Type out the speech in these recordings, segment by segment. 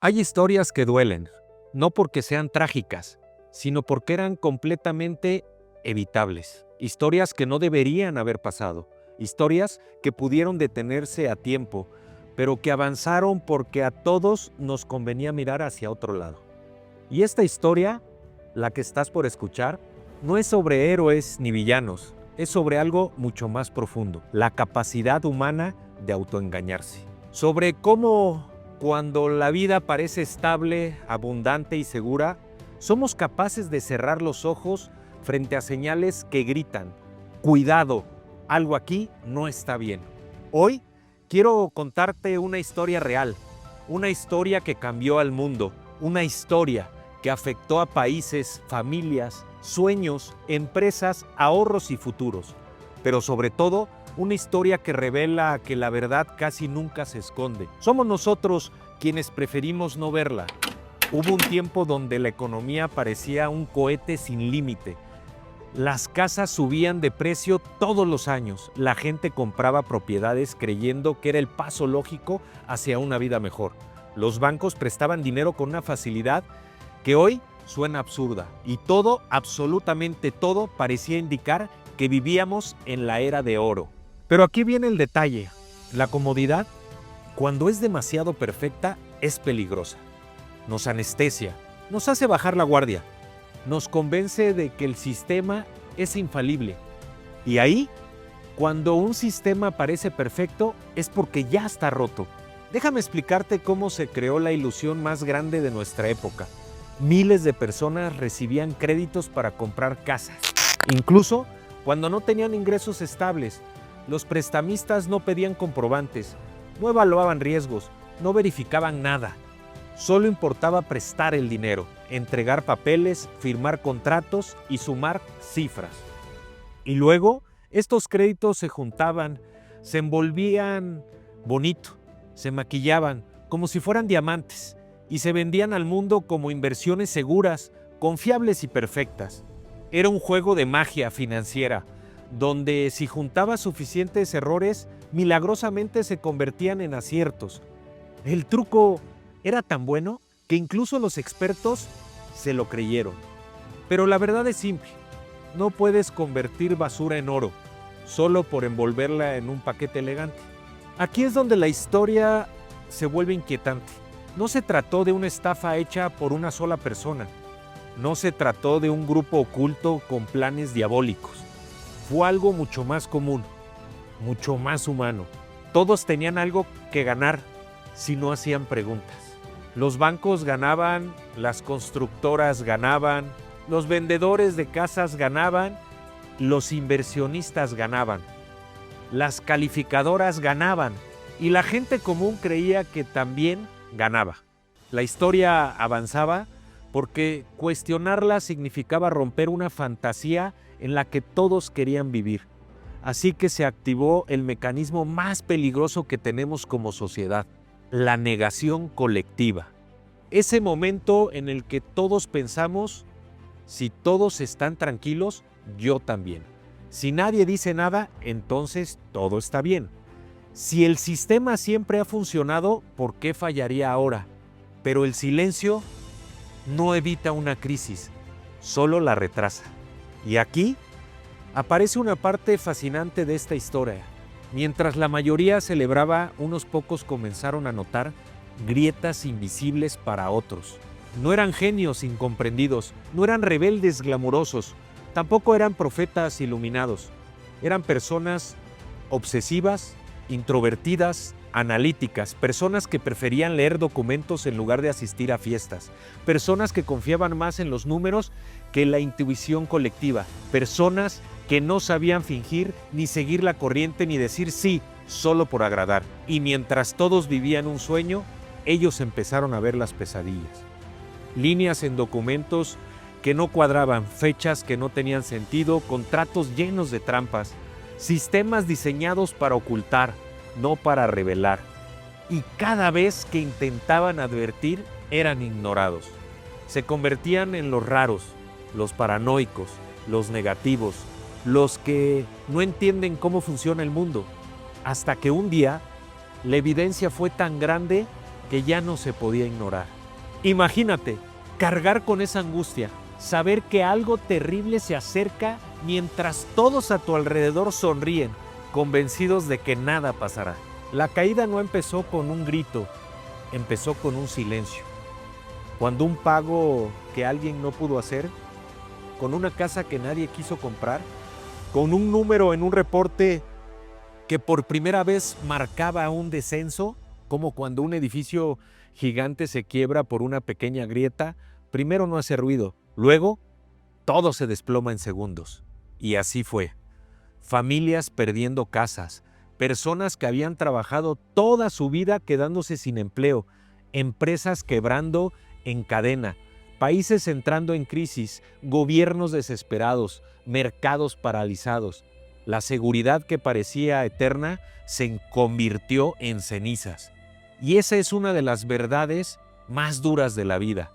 Hay historias que duelen, no porque sean trágicas, sino porque eran completamente evitables. Historias que no deberían haber pasado. Historias que pudieron detenerse a tiempo, pero que avanzaron porque a todos nos convenía mirar hacia otro lado. Y esta historia, la que estás por escuchar, no es sobre héroes ni villanos, es sobre algo mucho más profundo, la capacidad humana de autoengañarse. Sobre cómo cuando la vida parece estable, abundante y segura, somos capaces de cerrar los ojos frente a señales que gritan: cuidado, algo aquí no está bien. Hoy quiero contarte una historia real, una historia que cambió al mundo, una historia que afectó a países, familias, sueños, empresas, ahorros y futuros. Pero sobre todo, una historia que revela que la verdad casi nunca se esconde. Somos nosotros quienes preferimos no verla. Hubo un tiempo donde la economía parecía un cohete sin límite. Las casas subían de precio todos los años. La gente compraba propiedades creyendo que era el paso lógico hacia una vida mejor. Los bancos prestaban dinero con una facilidad que hoy suena absurda. Y todo, absolutamente todo, parecía indicar que vivíamos en la era de oro. Pero aquí viene el detalle. La comodidad, cuando es demasiado perfecta, es peligrosa. Nos anestesia, nos hace bajar la guardia, nos convence de que el sistema es infalible. Y ahí, cuando un sistema parece perfecto, es porque ya está roto. Déjame explicarte cómo se creó la ilusión más grande de nuestra época. Miles de personas recibían créditos para comprar casas. Incluso cuando no tenían ingresos estables, los prestamistas no pedían comprobantes, no evaluaban riesgos, no verificaban nada. Solo importaba prestar el dinero, entregar papeles, firmar contratos y sumar cifras. Y luego, estos créditos se juntaban, se envolvían bonito, se maquillaban como si fueran diamantes y se vendían al mundo como inversiones seguras, confiables y perfectas. Era un juego de magia financiera, donde si juntabas suficientes errores, milagrosamente se convertían en aciertos. El truco era tan bueno que incluso los expertos se lo creyeron. Pero la verdad es simple: no puedes convertir basura en oro solo por envolverla en un paquete elegante. Aquí es donde la historia se vuelve inquietante. No se trató de una estafa hecha por una sola persona. No se trató de un grupo oculto con planes diabólicos. Fue algo mucho más común, mucho más humano. Todos tenían algo que ganar si no hacían preguntas. Los bancos ganaban, las constructoras ganaban, los vendedores de casas ganaban, los inversionistas ganaban, las calificadoras ganaban y la gente común creía que también ganaba. La historia avanzaba porque cuestionarla significaba romper una fantasía en la que todos querían vivir. Así que se activó el mecanismo más peligroso que tenemos como sociedad: la negación colectiva. Ese momento en el que todos pensamos: si todos están tranquilos, yo también. Si nadie dice nada, entonces todo está bien. Si el sistema siempre ha funcionado, ¿por qué fallaría ahora? Pero el silencio no evita una crisis, solo la retrasa. Y aquí aparece una parte fascinante de esta historia. Mientras la mayoría celebraba, unos pocos comenzaron a notar grietas invisibles para otros. No eran genios incomprendidos, no eran rebeldes glamurosos, tampoco eran profetas iluminados. Eran personas obsesivas, introvertidas, analíticas, personas que preferían leer documentos en lugar de asistir a fiestas, personas que confiaban más en los números que en la intuición colectiva, personas que no sabían fingir ni seguir la corriente ni decir sí solo por agradar. Y mientras todos vivían un sueño, ellos empezaron a ver las pesadillas. Líneas en documentos que no cuadraban, fechas que no tenían sentido, contratos llenos de trampas, sistemas diseñados para ocultar, no para revelar. Y cada vez que intentaban advertir, eran ignorados. Se convertían en los raros, los paranoicos, los negativos, los que no entienden cómo funciona el mundo. Hasta que un día, la evidencia fue tan grande que ya no se podía ignorar. Imagínate, cargar con esa angustia, saber que algo terrible se acerca mientras todos a tu alrededor sonríen, convencidos de que nada pasará. La caída no empezó con un grito, empezó con un silencio. Cuando un pago que alguien no pudo hacer, con una casa que nadie quiso comprar, con un número en un reporte que por primera vez marcaba un descenso, como cuando un edificio gigante se quiebra por una pequeña grieta, primero no hace ruido, luego todo se desploma en segundos. Y así fue. Familias perdiendo casas, personas que habían trabajado toda su vida quedándose sin empleo, empresas quebrando en cadena, países entrando en crisis, gobiernos desesperados, mercados paralizados. La seguridad que parecía eterna se convirtió en cenizas. Y esa es una de las verdades más duras de la vida.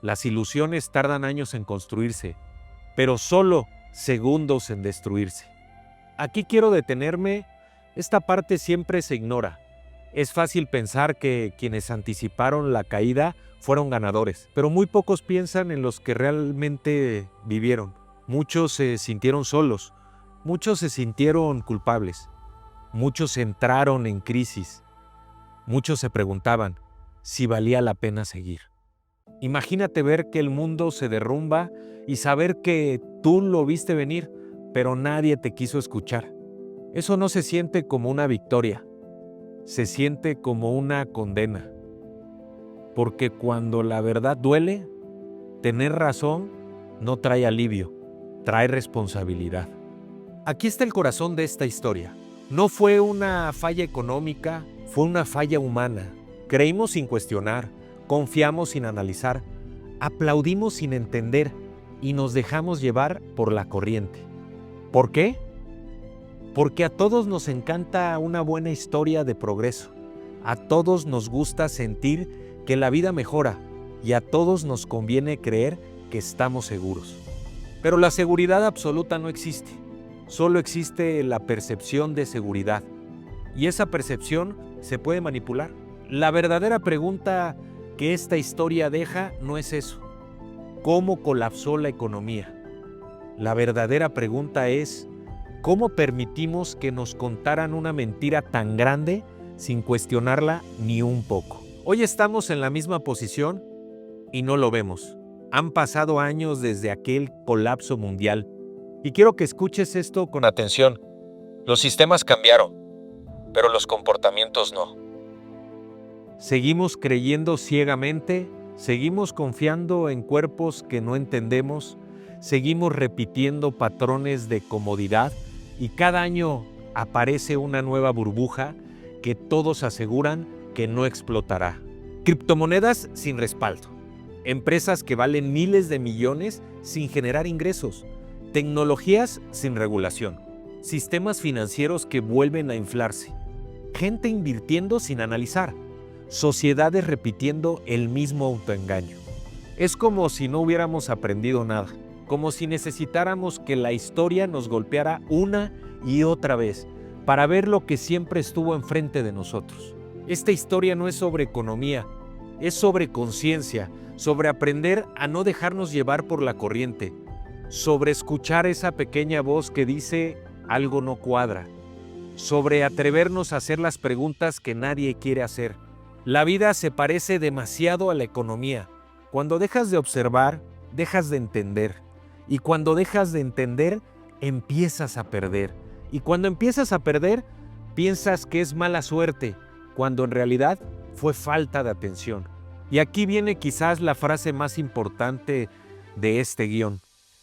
Las ilusiones tardan años en construirse, pero solo segundos en destruirse. Aquí quiero detenerme, esta parte siempre se ignora. Es fácil pensar que quienes anticiparon la caída fueron ganadores, pero muy pocos piensan en los que realmente vivieron. Muchos se sintieron solos, muchos se sintieron culpables, muchos entraron en crisis, muchos se preguntaban si valía la pena seguir. Imagínate ver que el mundo se derrumba y saber que tú lo viste venir, pero nadie te quiso escuchar. Eso no se siente como una victoria, se siente como una condena. Porque cuando la verdad duele, tener razón no trae alivio, trae responsabilidad. Aquí está el corazón de esta historia. No fue una falla económica, fue una falla humana. Creímos sin cuestionar, confiamos sin analizar, aplaudimos sin entender y nos dejamos llevar por la corriente. ¿Por qué? Porque a todos nos encanta una buena historia de progreso. A todos nos gusta sentir que la vida mejora y a todos nos conviene creer que estamos seguros. Pero la seguridad absoluta no existe. Solo existe la percepción de seguridad. Y esa percepción se puede manipular. La verdadera pregunta que esta historia deja no es eso. ¿Cómo colapsó la economía? La verdadera pregunta es, ¿cómo permitimos que nos contaran una mentira tan grande sin cuestionarla ni un poco? Hoy estamos en la misma posición y no lo vemos. Han pasado años desde aquel colapso mundial. Y quiero que escuches esto con atención. Los sistemas cambiaron, pero los comportamientos no. Seguimos creyendo ciegamente, seguimos confiando en cuerpos que no entendemos, seguimos repitiendo patrones de comodidad y cada año aparece una nueva burbuja que todos aseguran que no explotará. Criptomonedas sin respaldo, empresas que valen miles de millones sin generar ingresos, tecnologías sin regulación, sistemas financieros que vuelven a inflarse, gente invirtiendo sin analizar, sociedades repitiendo el mismo autoengaño. Es como si no hubiéramos aprendido nada, como si necesitáramos que la historia nos golpeara una y otra vez para ver lo que siempre estuvo enfrente de nosotros. Esta historia no es sobre economía, es sobre conciencia, sobre aprender a no dejarnos llevar por la corriente, sobre escuchar esa pequeña voz que dice algo no cuadra, sobre atrevernos a hacer las preguntas que nadie quiere hacer. La vida se parece demasiado a la economía. Cuando dejas de observar, dejas de entender. Y cuando dejas de entender, empiezas a perder. Y cuando empiezas a perder, piensas que es mala suerte, cuando en realidad fue falta de atención. Y aquí viene quizás la frase más importante de este guión.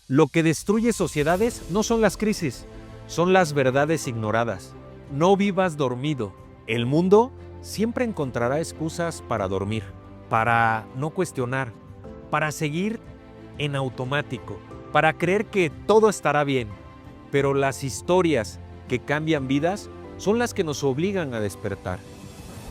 Lo que destruye sociedades no son las crisis, son las verdades ignoradas. No vivas dormido. El mundo siempre encontrará excusas para dormir, para no cuestionar, para seguir en automático, para creer que todo estará bien. Pero las historias que cambian vidas son las que nos obligan a despertar.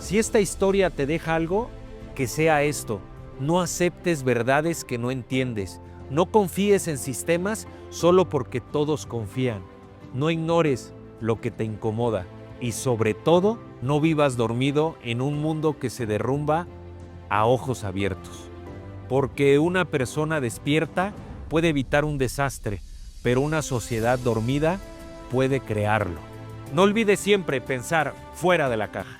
Si esta historia te deja algo, que sea esto. No aceptes verdades que no entiendes. No confíes en sistemas solo porque todos confían. No ignores lo que te incomoda. Y sobre todo, No vivas dormido en un mundo que se derrumba a ojos abiertos. Porque una persona despierta puede evitar un desastre, pero una sociedad dormida puede crearlo. No olvides siempre pensar fuera de la caja.